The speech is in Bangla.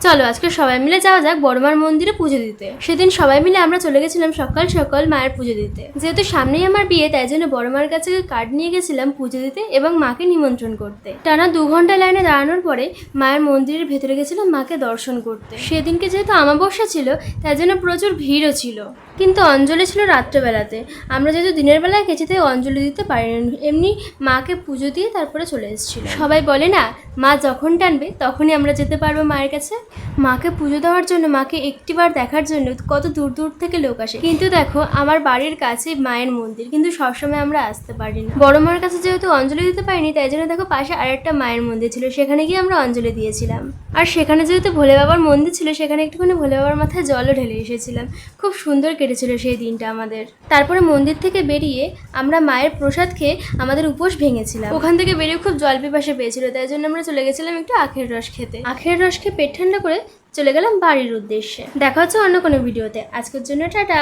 চলো আজকে সবাই মিলে যাওয়া যাক বড়মার মন্দিরে পুজো দিতে। সেদিন সবাই মিলে আমরা চলে গেছিলাম সকাল সকাল মায়ের পুজো দিতে। যেহেতু সামনেই আমার বিয়ে, তাই জন্য বড়মার কাছে কার্ড নিয়ে গেছিলাম পুজো দিতে এবং মাকে নিমন্ত্রণ করতে। টানা 2 ঘন্টা লাইনে দাঁড়ানোর পরে মায়ের মন্দিরের ভেতরে গেছিলাম মাকে দর্শন করতে। সেদিনকে যেহেতু আমাবস্যা ছিল, তাই জন্য প্রচুর ভিড়ও ছিল। কিন্তু অঞ্জলি ছিল রাত্রেবেলাতে। আমরা যেহেতু দিনের বেলায় গেছি, তাই অঞ্জলি দিতে পারিনি, এমনি মাকে পুজো দিয়ে তারপরে চলে এসেছিল। সবাই বলে না, মা যখন টানবে তখনই আমরা যেতে পারবো মায়ের কাছে। মাকে পুজো দেওয়ার জন্য, মাকে একটিবার দেখার জন্য কত দূর দূর থেকে লোক আসে। কিন্তু দেখো, আমার বাড়ির কাছেই মায়ের মন্দির, কিন্তু সবসময় আমরা আসতে পারি না। বড় মার কাছে যেহেতু অঞ্জলি দিতে পারিনি, তাই জন্য দেখো পাশে আরেকটা মায়ের মন্দির ছিল, সেখানে গিয়ে আমরা অঞ্জলি দিয়েছিলাম। আর সেখানে যেহেতু ভোলে বাবার মন্দির ছিল, সেখানে একটুখানি ভোলে বাবার মাথায় জলও ঢেলে এসেছিলাম। খুব সুন্দর কেটেছিল সেই দিনটা আমাদের। তারপরে মন্দির থেকে বেরিয়ে আমরা মায়ের প্রসাদ খেয়ে আমাদের উপোস ভেঙেছিলাম। ওখান থেকে বেরিয়ে খুব জল পিপাসা পেয়েছিল, তাই জন্য আমরা চলে গেছিলাম একটু আখের রস খেতে। আখের রস খেয়ে পেট ঠান্ডা করে চলে গেলাম বাড়ির উদ্দেশ্যে। দেখা হচ্ছে অন্য কোনো ভিডিওতে। আজকের জন্য টাটা।